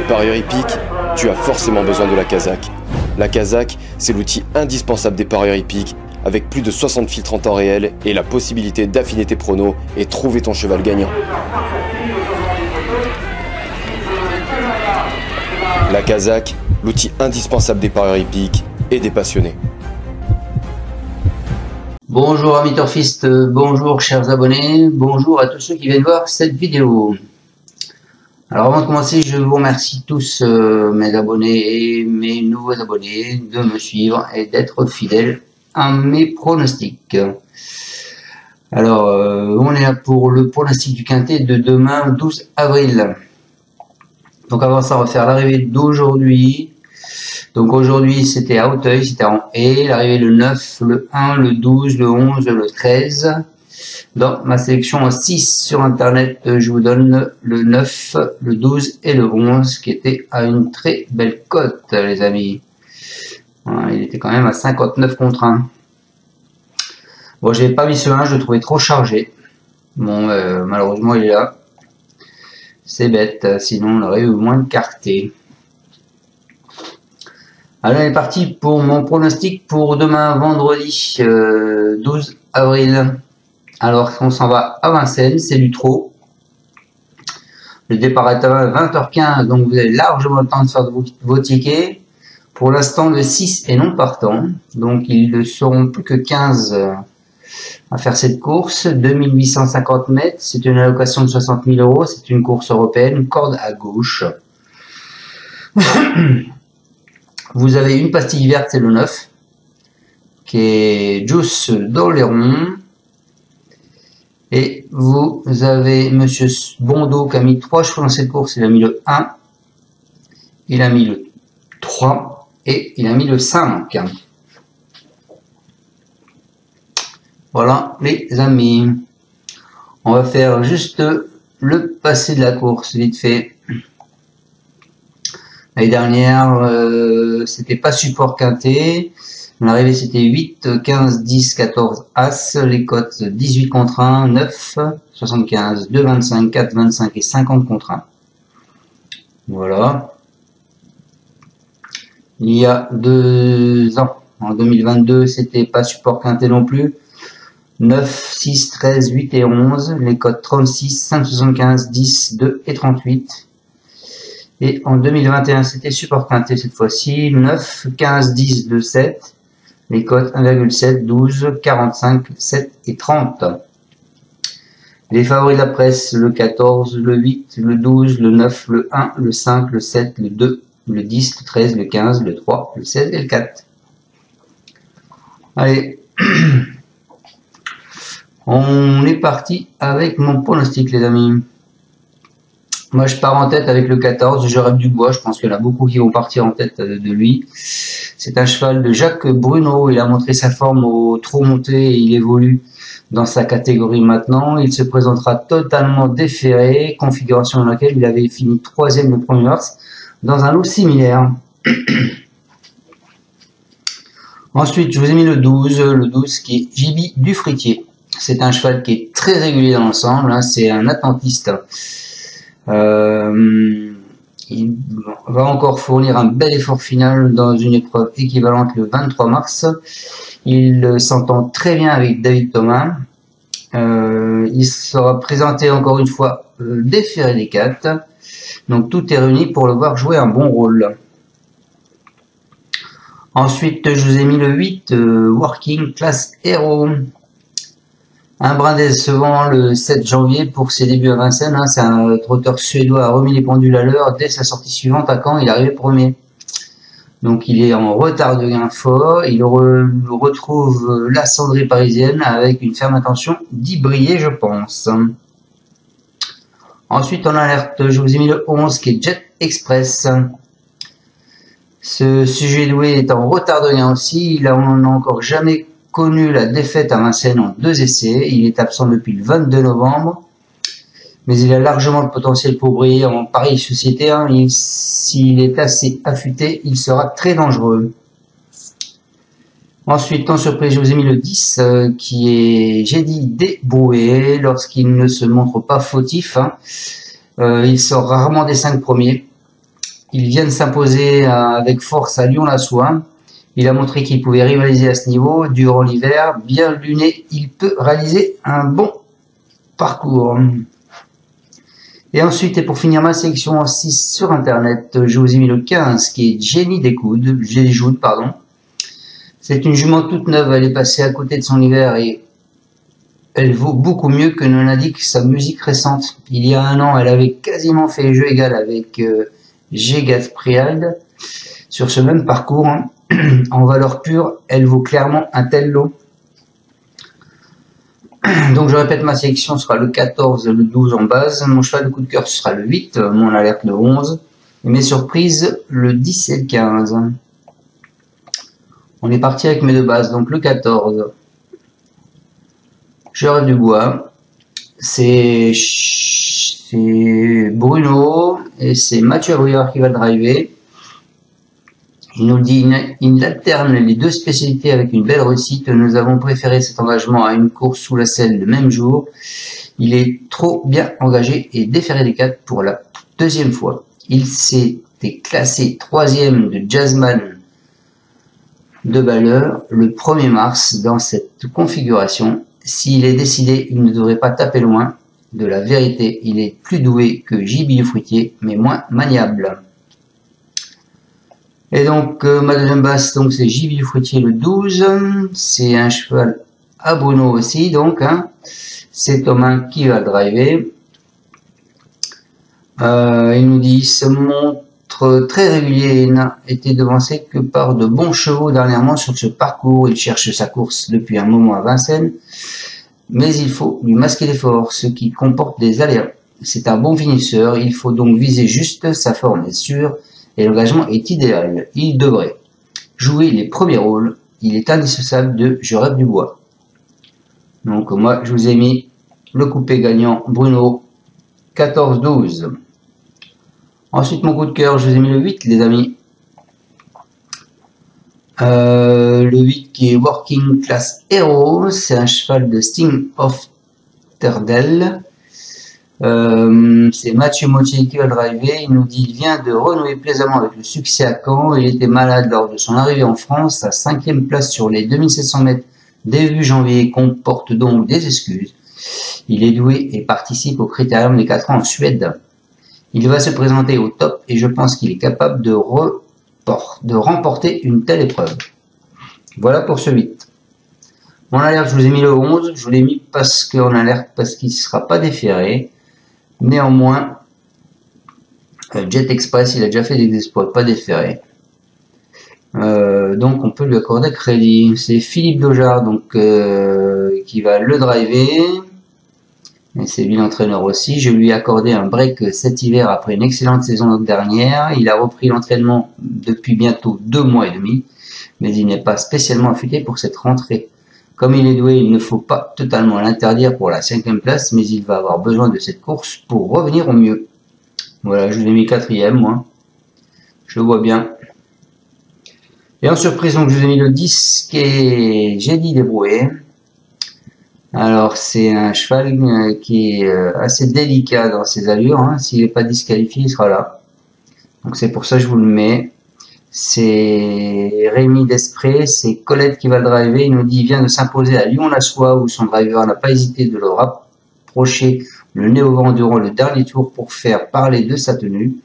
parieur hippique, tu as forcément besoin de la Kazakh. La Kazakh, c'est l'outil indispensable des parieurs hippiques, avec plus de 60 filtres en temps réel et la possibilité d'affiner tes pronos et trouver ton cheval gagnant. La Kazakh, l'outil indispensable des parieurs hippiques et des passionnés. Bonjour amis turfistes, bonjour chers abonnés, bonjour à tous ceux qui viennent voir cette vidéo. Alors avant de commencer, je vous remercie tous mes abonnés et mes nouveaux abonnés de me suivre et d'être fidèles à mes pronostics. Alors on est là pour le pronostic du quintet de demain 12 avril. Donc avant ça, on va faire l'arrivée d'aujourd'hui. Donc aujourd'hui c'était à Auteuil, c'était en E, l'arrivée le 9, le 1, le 12, le 11, le 13. Dans ma sélection en 6 sur internet, je vous donne le 9, le 12 et le 11 qui était à une très belle cote les amis. Voilà, il était quand même à 59 contre 1. Bon, j'avais pas mis ce 1, je le trouvais trop chargé. Bon, malheureusement il est là. C'est bête, sinon on aurait eu moins de carté. Alors on est parti pour mon pronostic pour demain vendredi 12 avril. Alors on s'en va à Vincennes, c'est du trot. Le départ est à 20h15, donc vous avez largement le temps de faire vos tickets. Pour l'instant le 6 est non partant, donc ils ne seront plus que 15 à faire cette course. 2850 mètres, c'est une allocation de 60 000 €, c'est une course européenne, corde à gauche. Vous avez une pastille verte, c'est le 9, qui est Juice d'Oléron. Et vous avez Monsieur Bondo qui a mis 3 chevaux dans cette course, il a mis le 1, il a mis le 3 et il a mis le 5. Voilà les amis. On va faire juste le passé de la course, vite fait. L'année dernière, c'était pas support quintet. L'arrivée c'était 8, 15, 10, 14, As. Les cotes 18 contre 1, 9, 75, 2, 25, 4, 25 et 50 contre 1. Voilà. Il y a 2 ans, en 2022, c'était pas support quintet non plus. 9, 6, 13, 8 et 11. Les cotes 36, 5, 75, 10, 2 et 38. Et en 2021, c'était support quintet cette fois-ci. 9, 15, 10, 2, 7. Les cotes 1,7, 12, 45, 7 et 30. Les favoris de la presse, le 14, le 8, le 12, le 9, le 1, le 5, le 7, le 2, le 10, le 13, le 15, le 3, le 16 et le 4. Allez. On est parti avec mon pronostic les amis. Moi je pars en tête avec le 14, je rêve du bois, je pense qu'il y en a beaucoup qui vont partir en tête de lui. C'est un cheval de Jacques Bruno, il a montré sa forme au trot monté et il évolue dans sa catégorie maintenant. Il se présentera totalement déféré, configuration dans laquelle il avait fini 3e le 1er mars dans un lot similaire. Ensuite je vous ai mis le 12 qui est Jibi du Fritier. C'est un cheval qui est très régulier dans l'ensemble, hein, c'est un attentiste. Il va encore fournir un bel effort final dans une épreuve équivalente le 23 mars. Il s'entend très bien avec David Thomas. Il sera présenté encore une fois déféré des 4. Donc tout est réuni pour le voir jouer un bon rôle. Ensuite, je vous ai mis le 8, Working Class Hero. Un brin décevant le 7 janvier pour ses débuts à Vincennes. Hein, c'est un trotteur suédois a remis les pendules à l'heure. Dès sa sortie suivante à Caen, il est arrivé premier. Donc il est en retard de gain fort. Il retrouve la cendrée parisienne avec une ferme intention d'y briller, je pense. Ensuite, en alerte, je vous ai mis le 11 qui est Jet Express. Ce sujet doué est en retard de gain aussi. Il n'a encore jamais connu la défaite à Vincennes en 2 essais. Il est absent depuis le 22 novembre. Mais il a largement le potentiel pour briller en pari société. Hein. S'il est assez affûté, il sera très dangereux. Ensuite, en surprise, je vous ai mis le 10 qui est j'ai dit débrouillé lorsqu'il ne se montre pas fautif. Hein. Il sort rarement des 5 premiers. il vient de s'imposer avec force à Lyon-la-Soie. Il a montré qu'il pouvait rivaliser à ce niveau. Durant l'hiver, bien luné, il peut réaliser un bon parcours. Et ensuite, et pour finir ma sélection en 6 sur Internet, je vous ai mis le 15 qui est Jenny Desjoudes, pardon. C'est une jument toute neuve, elle est passée à côté de son hiver et elle vaut beaucoup mieux que ne l'indique sa musique récente. Il y a un an, elle avait quasiment fait jeu égal avec Gegatpriald sur ce même parcours. En valeur pure, elle vaut clairement un tel lot. Donc je répète, ma sélection sera le 14, le 12 en base. Mon cheval de coup de cœur ce sera le 8, mon alerte le 11. Et mes surprises le 10 et le 15. On est parti avec mes deux bases. Donc le 14, je rêve du bois. C'est Bruno et c'est Mathieu Brouillard qui va le driver. Il nous dit, il alterne les deux spécialités avec une belle réussite. Nous avons préféré cet engagement à une course sous la selle le même jour. Il est trop bien engagé et déféré des 4 pour la deuxième fois. Il s'était classé 3e de Jazzman de Balleur le 1er mars dans cette configuration. S'il est décidé, il ne devrait pas taper loin de la vérité. Il est plus doué que Gibier Fruitier, mais moins maniable. Et donc, ma deuxième base, donc c'est Gibier Fruitier le 12. C'est un cheval à Bruno aussi, donc, hein. C'est Thomas qui va le driver. Il nous dit, ce montre très régulier et n'a été devancé que par de bons chevaux dernièrement sur ce parcours. Il cherche sa course depuis un moment à Vincennes, mais il faut lui masquer l'effort, ce qui comporte des aléas. C'est un bon finisseur, il faut donc viser juste, sa forme est sûre, et l'engagement est idéal. Il devrait jouer les premiers rôles. Il est indissociable de Je rêve du bois. Donc moi, je vous ai mis le coupé gagnant Bruno 14-12. Ensuite, mon coup de cœur, je vous ai mis le 8, les amis. Le 8 qui est Working Class Hero. C'est un cheval de Sting of Terdel. C'est Mathieu Motier qui va le driver. Il nous dit il vient de renouer plaisamment avec le succès à Caen. Il était malade lors de son arrivée en France. Sa 5e place sur les 2700 mètres début janvier comporte donc des excuses. Il est doué et participe au Critérium des 4 ans en Suède. Il va se présenter au top et je pense qu'il est capable de remporter une telle épreuve. Voilà pour ce 8. Mon alerte, je vous ai mis le 11. Je vous l'ai mis parce qu'en alerte, parce qu'il ne sera pas déféré. Néanmoins, Jet Express, il a déjà fait des exploits, pas déféré. Donc on peut lui accorder crédit. C'est Philippe Dojard donc qui va le driver. Et c'est lui l'entraîneur aussi. Je lui ai accordé un break cet hiver après une excellente saison dernière. Il a repris l'entraînement depuis bientôt 2 mois et demi, mais il n'est pas spécialement affûté pour cette rentrée. Comme il est doué, il ne faut pas totalement l'interdire pour la 5e place, mais il va avoir besoin de cette course pour revenir au mieux. Voilà, je l'ai mis 4e, moi. Je le vois bien. Et en surprise, donc, je vous ai mis le 10 qui est Génie Débrouillé. Alors, c'est un cheval qui est assez délicat dans ses allures. Hein. S'il n'est pas disqualifié, il sera là. Donc, c'est pour ça que je vous le mets. C'est Rémi Desprez, c'est Colette qui va le driver. Il nous dit il vient de s'imposer à Lyon-la-Soie où son driver n'a pas hésité de le rapprocher le nez au vent durant le dernier tour pour faire parler de sa tenue.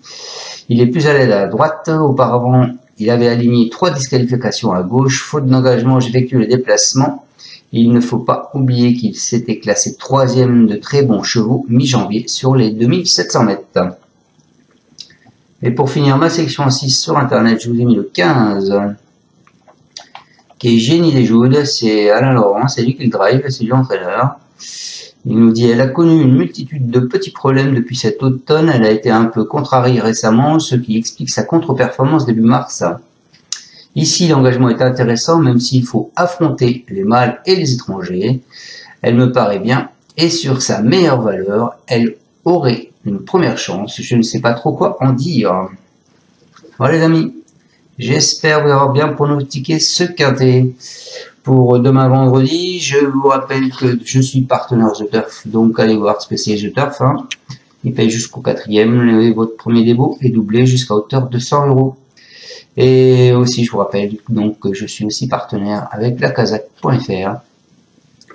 Il est plus à l'aise à droite. Auparavant, il avait aligné 3 disqualifications à gauche. Faute d'engagement, j'effectue le déplacement. Il ne faut pas oublier qu'il s'était classé 3e de très bons chevaux mi-janvier sur les 2700 mètres. Et pour finir ma section 6 sur Internet, je vous ai mis le 15, qui est Génie Desjoudes, c'est Alain Laurent, c'est lui qui le drive, c'est lui l'entraîneur. Il nous dit, elle a connu une multitude de petits problèmes depuis cet automne, elle a été un peu contrariée récemment, ce qui explique sa contre-performance début mars. Ici, l'engagement est intéressant, même s'il faut affronter les mâles et les étrangers. Elle me paraît bien, et sur sa meilleure valeur, elle aurait une première chance. Je ne sais pas trop quoi en dire. Voilà les amis, j'espère vous avoir bien pronostiqué ce quintet. Pour demain vendredi, je vous rappelle que je suis partenaire The Turf, donc allez voir spécial The Turf. Hein. il paye jusqu'au 4e, et votre premier dépôt est doublé jusqu'à hauteur de 100 €. Et aussi, je vous rappelle donc que je suis aussi partenaire avec lacazak.fr.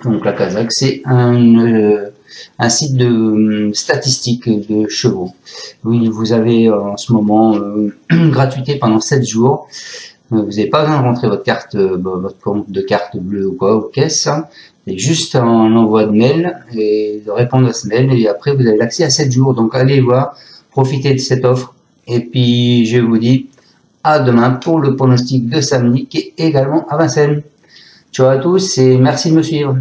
Donc la Kazakh, c'est un site de statistiques de chevaux. Oui, vous avez en ce moment gratuité pendant 7 jours. Vous n'avez pas besoin de rentrer votre carte, votre compte de carte bleue ou quoi, aux caisses. C'est juste un envoi de mail et de répondre à ce mail. Et après, vous avez l'accès à 7 jours. Donc allez voir, profitez de cette offre. Et puis, je vous dis à demain pour le pronostic de samedi qui est également à Vincennes. Ciao à tous et merci de me suivre.